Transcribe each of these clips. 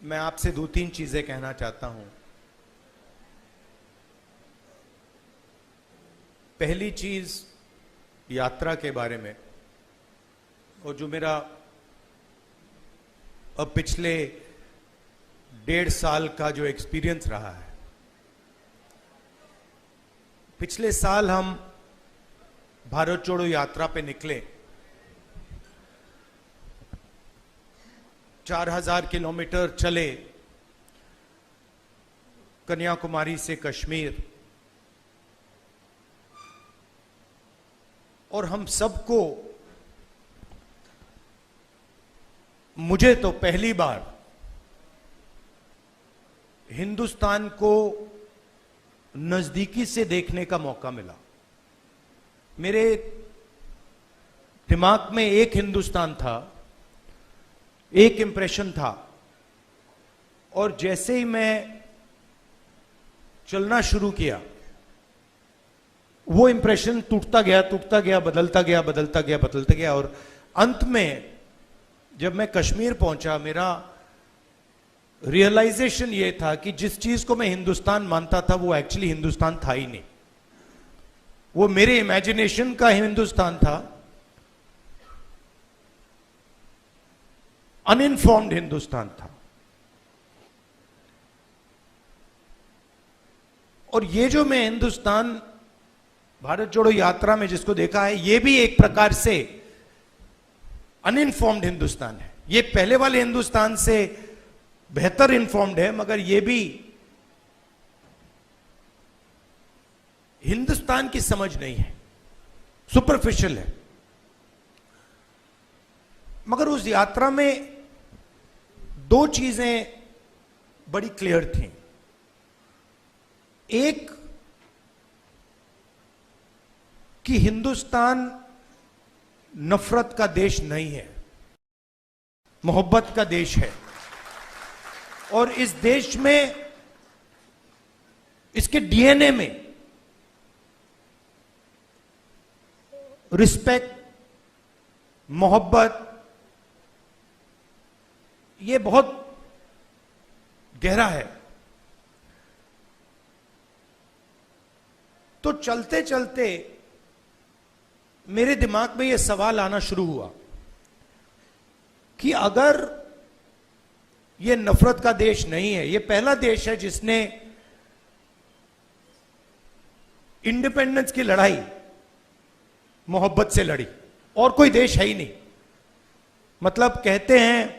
मैं आपसे दो तीन चीजें कहना चाहता हूं। पहली चीज यात्रा के बारे में, और जो मेरा अब पिछले 1.5 साल का जो एक्सपीरियंस रहा है। पिछले साल हम भारत जोड़ो यात्रा पे निकले। 4000 किलोमीटर चले, कन्याकुमारी से कश्मीर, और हम सबको, मुझे तो पहली बार हिंदुस्तान को नजदीकी से देखने का मौका मिला। मेरे दिमाग में एक हिंदुस्तान था, एक इंप्रेशन था, और जैसे ही मैं चलना शुरू किया, वो इंप्रेशन टूटता गया, बदलता गया, और अंत में जब मैं कश्मीर पहुंचा, मेरा रियलाइजेशन ये था कि जिस चीज को मैं हिंदुस्तान मानता था वो एक्चुअली हिंदुस्तान था ही नहीं। वो मेरे इमेजिनेशन का हिंदुस्तान था, अनइन्फॉर्म्ड हिंदुस्तान था। और ये जो मैं हिंदुस्तान भारत जोड़ो यात्रा में जिसको देखा है, ये भी एक प्रकार से अनइन्फॉर्म्ड हिंदुस्तान है। ये पहले वाले हिंदुस्तान से बेहतर इन्फॉर्म्ड है, मगर ये भी हिंदुस्तान की समझ नहीं है, सुपरफिशियल है। मगर उस यात्रा में दो चीजें बड़ी क्लियर थी। एक कि हिंदुस्तान नफरत का देश नहीं है, मोहब्बत का देश है। और इस देश में, इसके डीएनए में रिस्पेक्ट, मोहब्बत, ये बहुत गहरा है। तो चलते चलते मेरे दिमाग में यह सवाल आना शुरू हुआ कि अगर यह नफरत का देश नहीं है, यह पहला देश है जिसने इंडिपेंडेंस की लड़ाई मोहब्बत से लड़ी, और कोई देश है ही नहीं। मतलब कहते हैं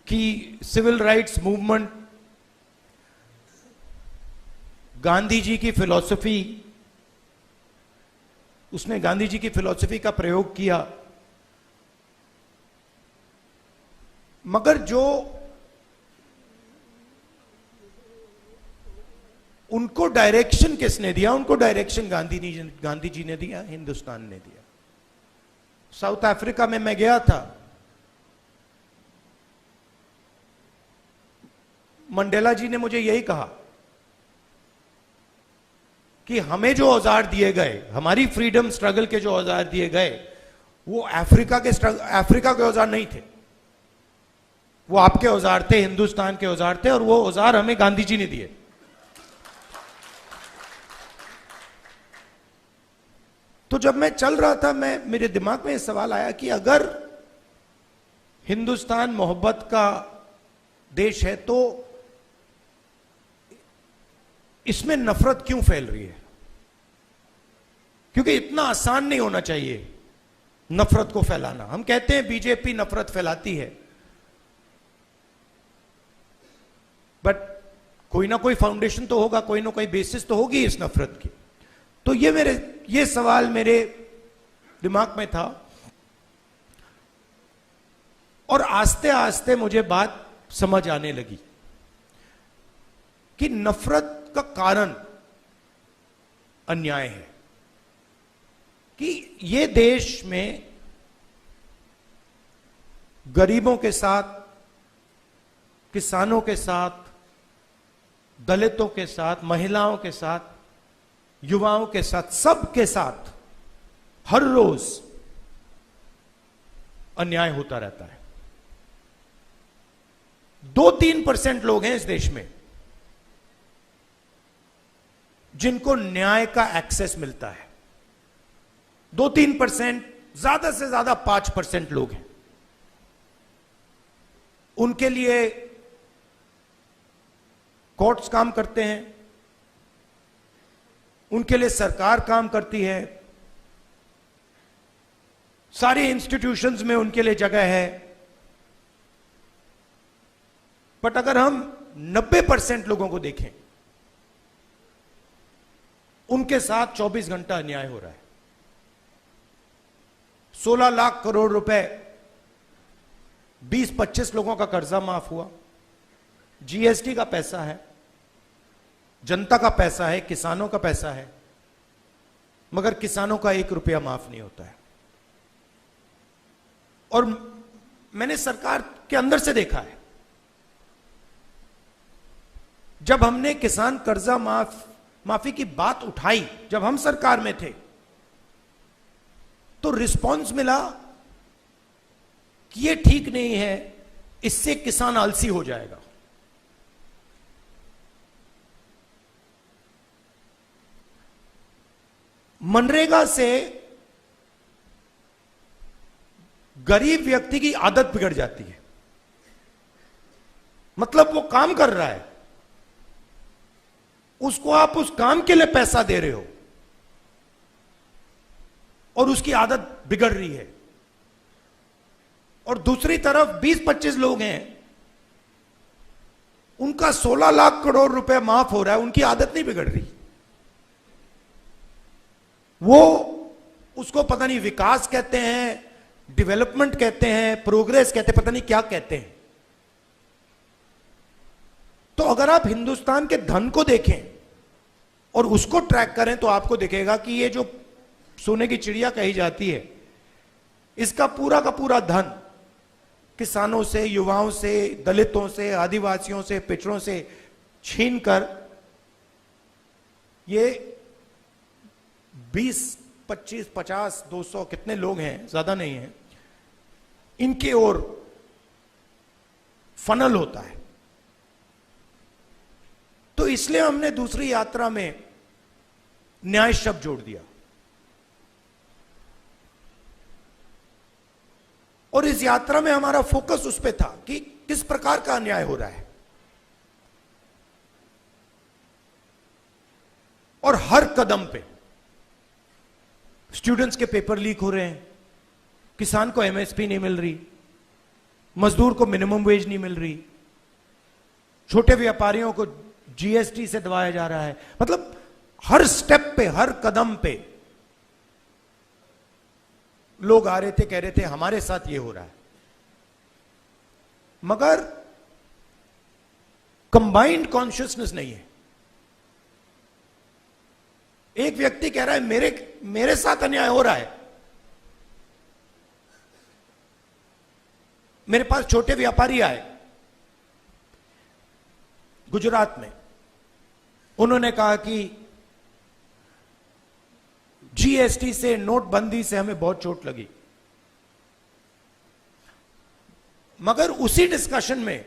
कि civil rights movement, Gandhi ji की फिलॉसफी, उसने गांधी जी की फिलॉसफी का प्रयोग किया, मगर जो उनको डायरेक्शन किसने दिया? उनको डायरेक्शन गांधी जी ने दिया, हिंदुस्तान ने दिया। साउथ अफ्रीका में मैं गया था, मंडेला जी ने मुझे यही कहा कि हमें जो औजार दिए गए, हमारी फ्रीडम स्ट्रगल के जो औजार दिए गए, वो अफ्रीका के औजार नहीं थे, वो आपके औजार थे, हिंदुस्तान के औजार थे, और वो औजार हमें गांधी जी ने दिए। तो जब मैं चल रहा था, मेरे दिमाग में यह सवाल आया कि अगर हिंदुस्तान मोहब्बत का देश है, तो इसमें नफरत क्यों फैल रही है? क्योंकि इतना आसान नहीं होना चाहिए नफरत को फैलाना। हम कहते हैं बीजेपी नफरत फैलाती है, बट कोई ना कोई फाउंडेशन तो होगा, कोई ना कोई बेसिस तो होगी इस नफरत की। तो ये सवाल मेरे दिमाग में था, और आस्ते आस्ते मुझे बात समझ आने लगी कि नफरत का कारण अन्याय है। कि ये देश में गरीबों के साथ, किसानों के साथ, दलितों के साथ, महिलाओं के साथ, युवाओं के साथ, सबके साथ हर रोज अन्याय होता रहता है। 2-3% लोग हैं इस देश में जिनको न्याय का एक्सेस मिलता है। 2-3%, ज्यादा से ज्यादा 5% लोग हैं। उनके लिए कोर्ट्स काम करते हैं, उनके लिए सरकार काम करती है, सारी इंस्टीट्यूशंस में उनके लिए जगह है। बट अगर हम 90% लोगों को देखें, उनके साथ 24 घंटा अन्याय हो रहा है। 16 लाख करोड़ रुपए 20-25 लोगों का कर्जा माफ हुआ। जीएसटी का पैसा है, जनता का पैसा है, किसानों का पैसा है, मगर किसानों का 1 रुपया माफ नहीं होता है। और मैंने सरकार के अंदर से देखा है, जब हमने किसान कर्जा माफी की बात उठाई, जब हम सरकार में थे, तो रिस्पांस मिला कि ये ठीक नहीं है, इससे किसान आलसी हो जाएगा। मनरेगा से गरीब व्यक्ति की आदत बिगड़ जाती है। मतलब वो काम कर रहा है, उसको आप उस काम के लिए पैसा दे रहे हो और उसकी आदत बिगड़ रही है। और दूसरी तरफ 20-25 लोग हैं, उनका 16 लाख करोड़ रुपए माफ हो रहा है, उनकी आदत नहीं बिगड़ रही। वो उसको पता नहीं विकास कहते हैं, डेवलपमेंट कहते हैं, प्रोग्रेस कहते हैं, पता नहीं क्या कहते हैं। तो अगर आप हिंदुस्तान के धन को देखें और उसको ट्रैक करें तो आपको दिखेगा कि ये जो सोने की चिड़िया कही जाती है, इसका पूरा का पूरा धन किसानों से, युवाओं से, दलितों से, आदिवासियों से, पिछड़ों से छीनकर ये 20, 25, 50, 200 कितने लोग हैं, ज्यादा नहीं है, इनके ओर फनल होता है। तो इसलिए हमने दूसरी यात्रा में न्याय शब्द जोड़ दिया। और इस यात्रा में हमारा फोकस उस पे था कि किस प्रकार का अन्याय हो रहा है। और हर कदम पे स्टूडेंट्स के पेपर लीक हो रहे हैं, किसान को एमएसपी नहीं मिल रही, मजदूर को मिनिमम वेज नहीं मिल रही, छोटे व्यापारियों को जीएसटी से दबाया जा रहा है। मतलब हर स्टेप पे, हर कदम पे लोग आ रहे थे, कह रहे थे हमारे साथ ये हो रहा है। मगर कंबाइंड कॉन्शियसनेस नहीं है। एक व्यक्ति कह रहा है मेरे साथ अन्याय हो रहा है। मेरे पास छोटे व्यापारी आए गुजरात में, उन्होंने कहा कि जीएसटी से, नोटबंदी से हमें बहुत चोट लगी। मगर उसी डिस्कशन में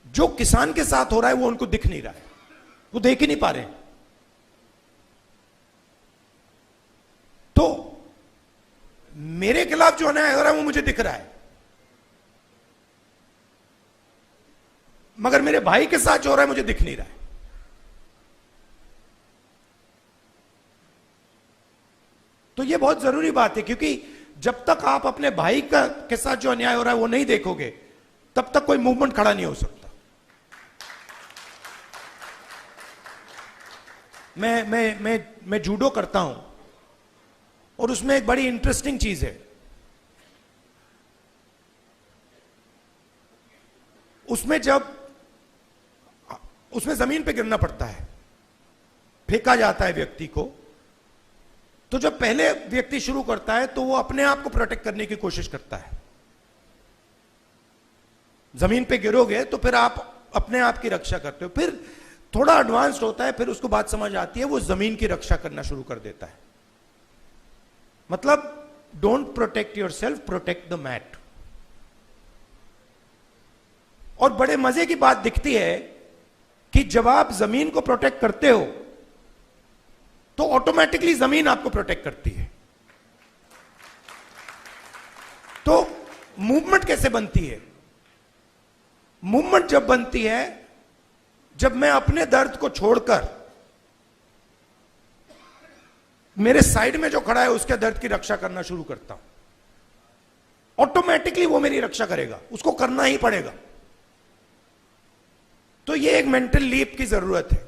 जो किसान के साथ हो रहा है वो उनको दिख नहीं रहा है, वो देख ही नहीं पा रहे। तो मेरे खिलाफ जो अन्याय हो रहा है वो मुझे दिख रहा है, मगर मेरे भाई के साथ जो हो रहा है मुझे दिख नहीं रहा है। तो ये बहुत जरूरी बात है, क्योंकि जब तक आप अपने भाई के साथ जो अन्याय हो रहा है वो नहीं देखोगे, तब तक कोई मूवमेंट खड़ा नहीं हो सकता। मैं जूडो करता हूं और उसमें एक बड़ी इंटरेस्टिंग चीज है। उसमें जमीन पे गिरना पड़ता है, फेंका जाता है व्यक्ति को। तो जब पहले व्यक्ति शुरू करता है तो वो अपने आप को प्रोटेक्ट करने की कोशिश करता है। जमीन पे गिरोगे तो फिर आप अपने आप की रक्षा करते हो। फिर थोड़ा एडवांस्ड होता है, फिर उसको बात समझ आती है, वो जमीन की रक्षा करना शुरू कर देता है। मतलब don't protect yourself, protect the mat. और बड़े मजे की बात दिखती है कि जब आप जमीन को प्रोटेक्ट करते हो तो ऑटोमेटिकली जमीन आपको प्रोटेक्ट करती है। तो मूवमेंट कैसे बनती है? मूवमेंट जब बनती है जब मैं अपने दर्द को छोड़कर मेरे साइड में जो खड़ा है उसके दर्द की रक्षा करना शुरू करता हूं, ऑटोमेटिकली वो मेरी रक्षा करेगा, उसको करना ही पड़ेगा। तो ये एक मेंटल लीप की जरूरत है।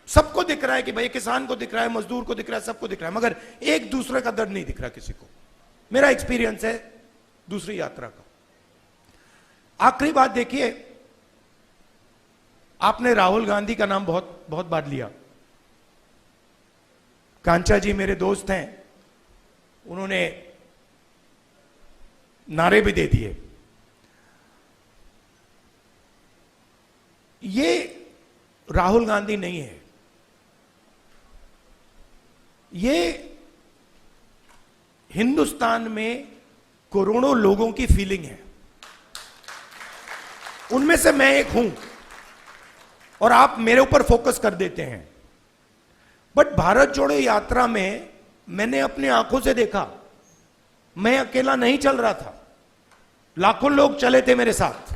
सबको दिख रहा है कि भाई किसान को दिख रहा है, मजदूर को दिख रहा है, सबको दिख रहा है, मगर एक दूसरे का दर्द नहीं दिख रहा किसी को। मेरा एक्सपीरियंस है दूसरी यात्रा का। आखिरी बात देखिए, आपने राहुल गांधी का नाम बहुत बहुत बार लिया। कांचा जी मेरे दोस्त हैं, उन्होंने नारे भी दे दिए। ये राहुल गांधी नहीं है, ये हिंदुस्तान में करोड़ों लोगों की फीलिंग है। उनमें से मैं एक हूं और आप मेरे ऊपर फोकस कर देते हैं। बट भारत जोड़ो यात्रा में मैंने अपनी आंखों से देखा, मैं अकेला नहीं चल रहा था, लाखों लोग चले थे मेरे साथ।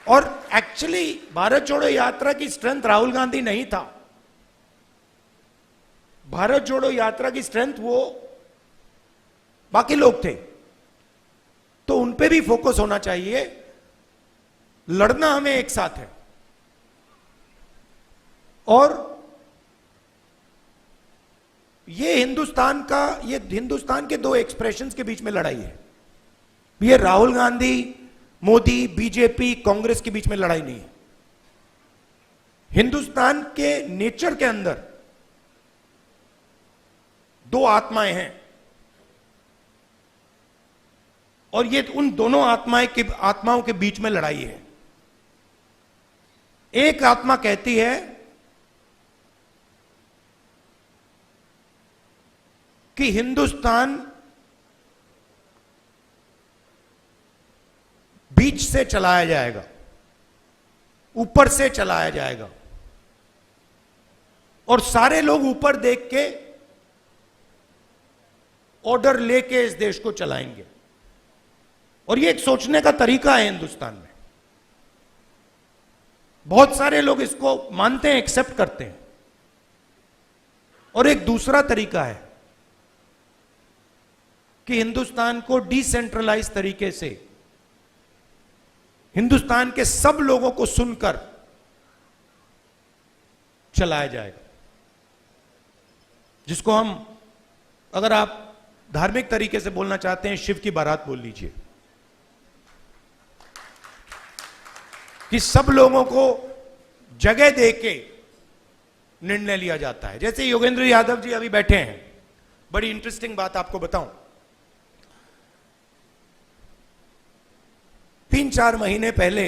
और एक्चुअली भारत जोड़ो यात्रा की स्ट्रेंथ राहुल गांधी नहीं था। भारत जोड़ो यात्रा की स्ट्रेंथ वो बाकी लोग थे। तो उन पे भी फोकस होना चाहिए। लड़ना हमें एक साथ है। और ये हिंदुस्तान के दो एक्सप्रेशंस के बीच में लड़ाई है। ये राहुल गांधी, मोदी, बीजेपी, कांग्रेस के बीच में लड़ाई नहीं है। हिंदुस्तान के नेचर के अंदर दो आत्माएं हैं और ये उन दोनों आत्माओं के बीच में लड़ाई है। एक आत्मा कहती है कि हिंदुस्तान बीच से चलाया जाएगा, ऊपर से चलाया जाएगा और सारे लोग ऊपर देख के ऑर्डर लेके इस देश को चलाएंगे। और ये एक सोचने का तरीका है हिंदुस्तान में। बहुत सारे लोग इसको मानते हैं, एक्सेप्ट करते हैं। और एक दूसरा तरीका है कि हिंदुस्तान को डिसेंट्रलाइज तरीके से हिंदुस्तान के सब लोगों को सुनकर चलाया जाएगा, जिसको हम, अगर आप धार्मिक तरीके से बोलना चाहते हैं, शिव की बारात बोल लीजिए। कि सब लोगों को जगह देके निर्णय लिया जाता है। जैसे योगेंद्र यादव जी अभी बैठे हैं, बड़ी इंटरेस्टिंग बात आपको बताऊं। 3-4 महीने पहले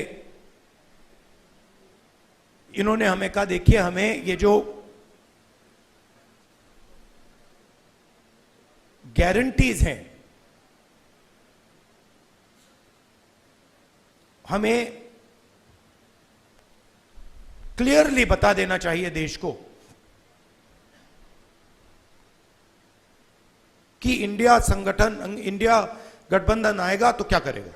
इन्होंने हमें कहा, देखिए हमें ये जो गारंटीज हैं, हमें क्लियरली बता देना चाहिए देश को कि इंडिया गठबंधन आएगा तो क्या करेगा।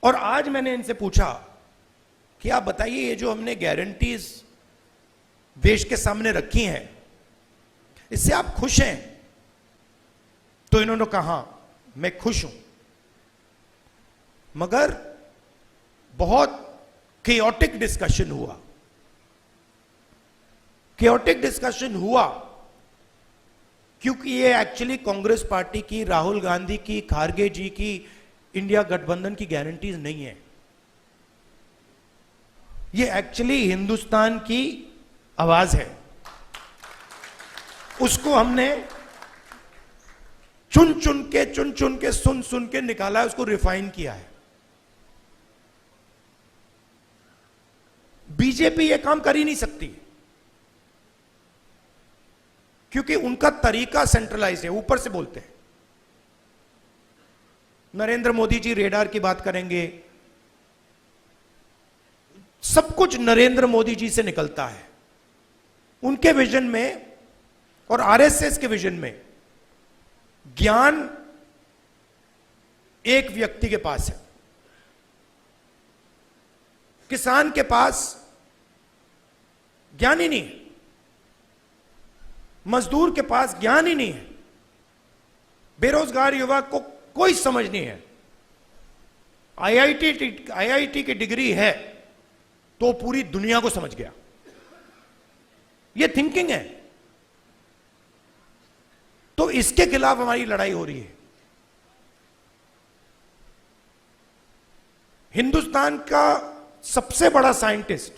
और आज मैंने इनसे पूछा कि आप बताइए, ये जो हमने गारंटीज देश के सामने रखी हैं, इससे आप खुश हैं? तो इन्होंने कहा मैं खुश हूं, मगर बहुत केओटिक डिस्कशन हुआ। केओटिक डिस्कशन हुआ क्योंकि ये एक्चुअली कांग्रेस पार्टी की, राहुल गांधी की, खारगे जी की इंडिया गठबंधन की गारंटीज नहीं है। ये एक्चुअली हिंदुस्तान की आवाज है। उसको हमने चुन चुन के सुन के निकाला है, उसको रिफाइन किया है। बीजेपी ये काम कर ही नहीं सकती क्योंकि उनका तरीका सेंट्रलाइज है, ऊपर से बोलते हैं। नरेंद्र मोदी जी रेडार की बात करेंगे, सब कुछ नरेंद्र मोदी जी से निकलता है। उनके विजन में और आरएसएस के विजन में ज्ञान एक व्यक्ति के पास है। किसान के पास ज्ञान ही नहीं है, मजदूर के पास ज्ञान ही नहीं है, बेरोजगार युवक को कोई समझ नहीं है। आईआईटी की डिग्री है तो पूरी दुनिया को समझ गया। यह थिंकिंग है। तो इसके खिलाफ हमारी लड़ाई हो रही है। हिंदुस्तान का सबसे बड़ा साइंटिस्ट,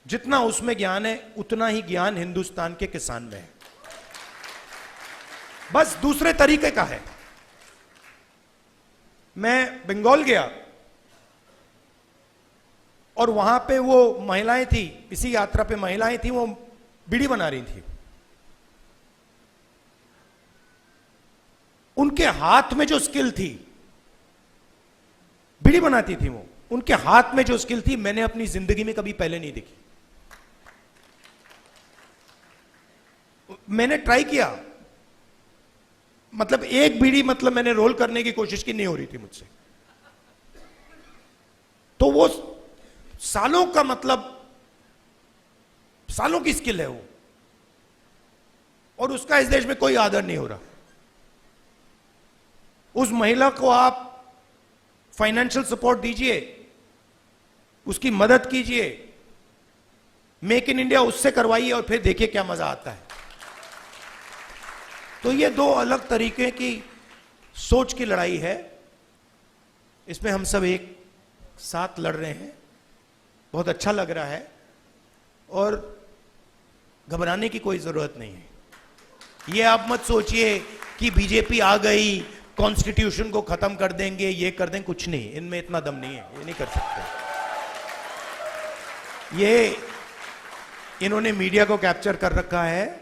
जितना उसमें ज्ञान है उतना ही ज्ञान हिंदुस्तान के किसान में है, बस दूसरे तरीके का है। मैं बंगाल गया और वहां पे वो महिलाएं थी, इसी यात्रा पे महिलाएं थी, वो बीड़ी बना रही थी। उनके हाथ में जो स्किल थी, बीड़ी बनाती थी वो, उनके हाथ में जो स्किल थी मैंने अपनी जिंदगी में कभी पहले नहीं देखी। मैंने ट्राई किया, मतलब एक बीड़ी मतलब मैंने रोल करने की कोशिश की, नहीं हो रही थी मुझसे। तो वो सालों का, मतलब सालों की स्किल है वो, और उसका इस देश में कोई आदर नहीं हो रहा। उस महिला को आप फाइनेंशियल सपोर्ट दीजिए, उसकी मदद कीजिए, मेक इन इंडिया उससे करवाइए और फिर देखिए क्या मजा आता है। तो ये दो अलग तरीके की सोच की लड़ाई है। इसमें हम सब एक साथ लड़ रहे हैं। बहुत अच्छा लग रहा है और घबराने की कोई जरूरत नहीं है। ये आप मत सोचिए कि बीजेपी आ गई, कॉन्स्टिट्यूशन को खत्म कर देंगे, ये कर देंगे, कुछ नहीं, इनमें इतना दम नहीं है, ये नहीं कर सकते। ये इन्होंने मीडिया को कैप्चर कर रखा है,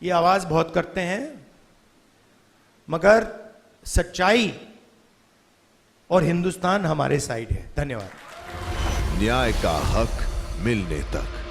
ये आवाज बहुत करते हैं, मगर सच्चाई और हिंदुस्तान हमारे साइड है। धन्यवाद। न्याय का हक मिलने तक।